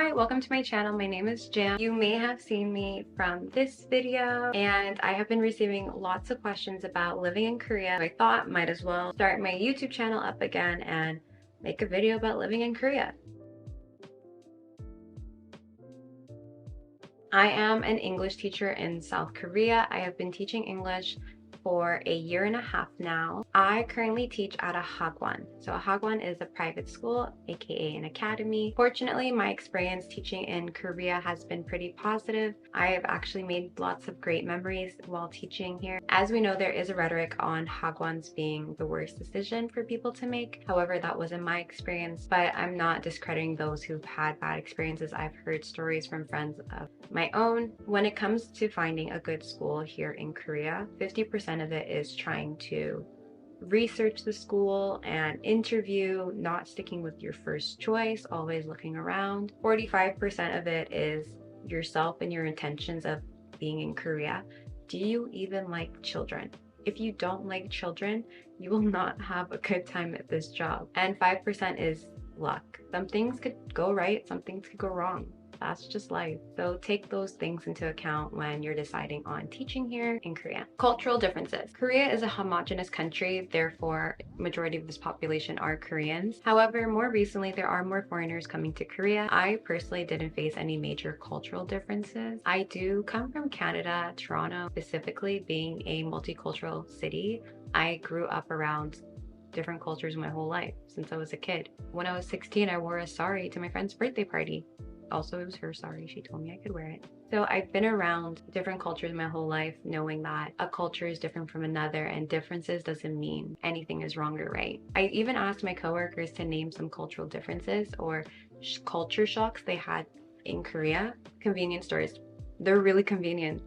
Hi, welcome to my channel. My name is Jam. You may have seen me from this video, and I have been receiving lots of questions about living in Korea. I thought might as well start my YouTube channel up again and make a video about living in Korea. I am an English teacher in South Korea. I have been teaching English for a year and a half now. I currently teach at a hagwon. So a hagwon is a private school, aka an academy. Fortunately, my experience teaching in Korea has been pretty positive. I have actually made lots of great memories while teaching here. As we know, there is a rhetoric on hagwons being the worst decision for people to make. However, that wasn't my experience, but I'm not discrediting those who've had bad experiences. I've heard stories from friends of my own. When it comes to finding a good school here in Korea, 50% of it is trying to research the school and interview, not sticking with your first choice, always looking around. 45% of it is yourself and your intentions of being in Korea. Do you even like children? If you don't like children, you will not have a good time at this job. And 5% is luck. Some things could go right, some things could go wrong. That's just life. So take those things into account when you're deciding on teaching here in Korea. Cultural differences. Korea is a homogenous country, therefore majority of this population are Koreans. However, more recently there are more foreigners coming to Korea. I personally didn't face any major cultural differences. I do come from Canada, Toronto specifically being a multicultural city. I grew up around different cultures my whole life since I was a kid. When I was 16, I wore a sari to my friend's birthday party. Also, it was her sari. She told me I could wear it. So I've been around different cultures my whole life, knowing that a culture is different from another, and differences doesn't mean anything is wrong or right. I even asked my coworkers to name some cultural differences or culture shocks they had in Korea. Convenience stores. They're really convenient.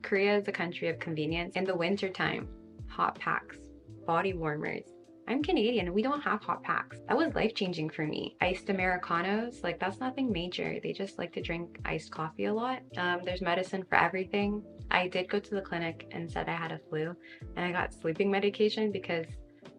Korea is a country of convenience. In the winter time, hot packs, body warmers. I'm Canadian and we don't have hot packs. That was life-changing for me. Iced Americanos, like that's nothing major. They just like to drink iced coffee a lot. There's medicine for everything. I did go to the clinic and said I had a flu and I got sleeping medication because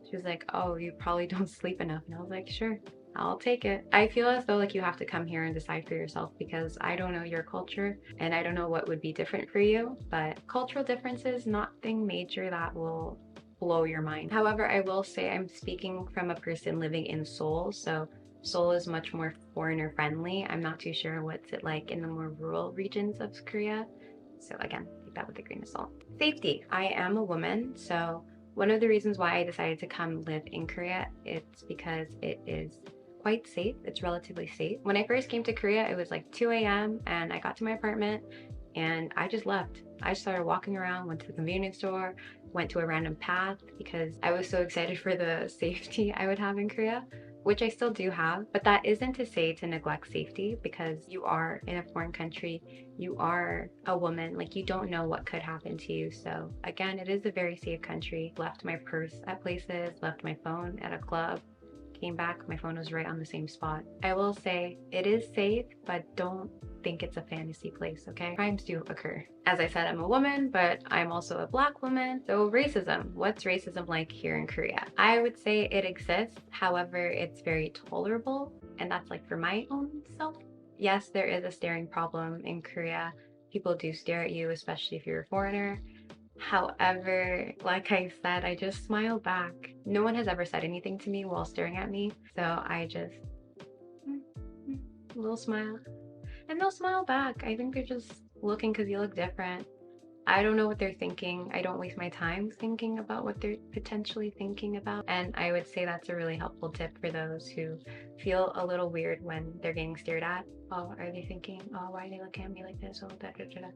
she was like, oh, you probably don't sleep enough. And I was like, sure, I'll take it. I feel as though like you have to come here and decide for yourself because I don't know your culture and I don't know what would be different for you, but cultural differences, nothing major that will blow your mind. However, I will say I'm speaking from a person living in Seoul, so Seoul is much more foreigner friendly. I'm not too sure what's it like in the more rural regions of Korea. So again, take that with a grain of salt. Safety. I am a woman, so one of the reasons why I decided to come live in Korea, it's because it is quite safe. It's relatively safe. When I first came to Korea, it was like 2 a.m. and I got to my apartment and I just left. I started walking around, went to the convenience store, went to a random path because I was so excited for the safety I would have in Korea, which I still do have. But that isn't to say to neglect safety because you are in a foreign country, you are a woman, like you don't know what could happen to you. So again, it is a very safe country. Left my purse at places, left my phone at a club, came back, my phone was right on the same spot. I will say it is safe, but don't think it's a fantasy place, okay? Crimes do occur. As I said, I'm a woman, but I'm also a Black woman. So racism, what's racism like here in Korea? I would say it exists, however, it's very tolerable, and that's like for my own self. Yes, there is a staring problem in Korea. People do stare at you, especially if you're a foreigner. However, like I said, I just smile back. No one has ever said anything to me while staring at me, so I just a little smile. And they'll smile back. I think they're just looking because you look different. I don't know what they're thinking. I don't waste my time thinking about what they're potentially thinking about. And I would say that's a really helpful tip for those who feel a little weird when they're getting stared at. Oh, are they thinking, oh, why are they looking at me like this? Oh, da, da, da, da.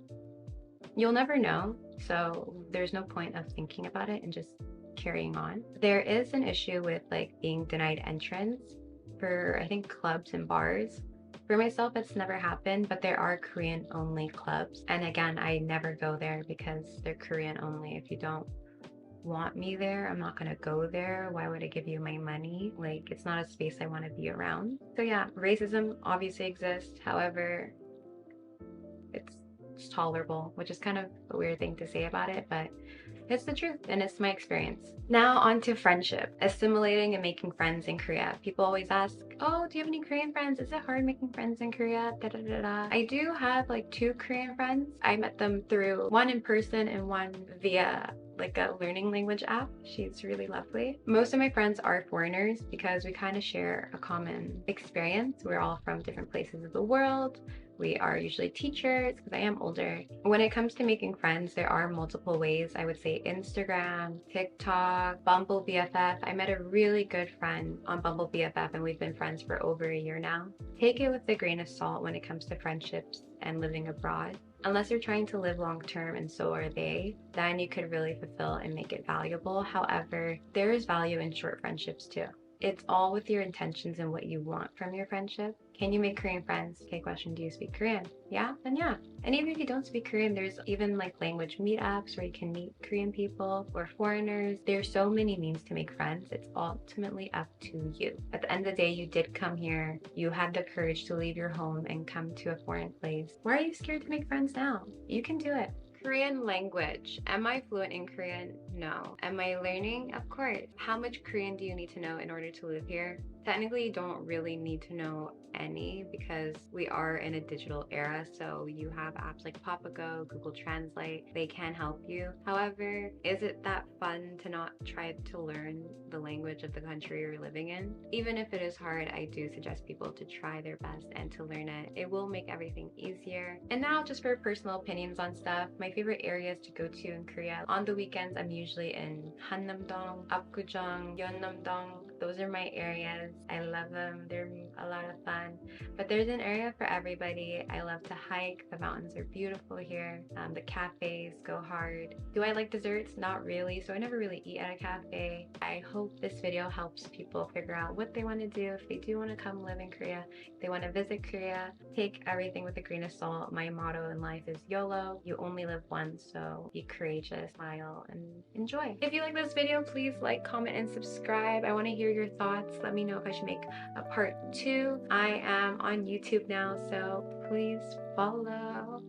You'll never know, so there's no point of thinking about it and just carrying on. There is an issue with like being denied entrance for I think clubs and bars. For myself, it's never happened, but there are Korean only clubs. And again, I never go there because they're Korean only. If you don't want me there, I'm not gonna go there. Why would I give you my money? Like, it's not a space I want to be around. So yeah, racism obviously exists. However, it's tolerable, which is kind of a weird thing to say about it, but It's the truth and it's my experience. Now on to friendship, assimilating and making friends in Korea. People always ask, oh, do you have any Korean friends? Is it hard making friends in Korea? Da, da, da, da. I do have like 2 Korean friends. I met them through one in person and one via like a learning language app. She's really lovely. Most of my friends are foreigners because we kind of share a common experience. We're all from different places of the world. We are usually teachers because I am older. When it comes to making friends, there are multiple ways. I would say Instagram, TikTok, Bumble BFF. I met a really good friend on Bumble BFF and we've been friends for over a year now. Take it with a grain of salt when it comes to friendships and living abroad. Unless you're trying to live long term and so are they, then you could really fulfill and make it valuable. However, there is value in short friendships too. It's all with your intentions and what you want from your friendship. Can you make Korean friends? Okay, question, do you speak Korean? Yeah, then yeah. And even if you don't speak Korean, there's even like language meetups where you can meet Korean people or foreigners. There's so many means to make friends. It's ultimately up to you. At the end of the day, you did come here. You had the courage to leave your home and come to a foreign place. Why are you scared to make friends now? You can do it. Korean language. Am I fluent in Korean? No. Am I learning? Of course. How much Korean do you need to know in order to live here? Technically, you don't really need to know any because we are in a digital era, so you have apps like Papago, Google Translate, they can help you. However, is it that fun to not try to learn the language of the country you're living in? Even if it is hard, I do suggest people to try their best and to learn it. It will make everything easier. And now just for personal opinions on stuff, my favorite areas to go to in Korea. On the weekends, I'm usually in Hannam-dong, Apgujeong, Yeonnam-dong. Those are my areas. I love them. They're a lot of fun. But there's an area for everybody. I love to hike. The mountains are beautiful here. The cafes go hard. Do I like desserts? Not really. So I never really eat at a cafe. I hope this video helps people figure out what they want to do. If they do want to come live in Korea, if they want to visit Korea, take everything with a grain of salt. My motto in life is YOLO. You only live once, so be courageous, smile, and enjoy. If you like this video, please like, comment, and subscribe. I want to hear your thoughts. Let me know if I should make a part 2. I am on YouTube now, so please follow.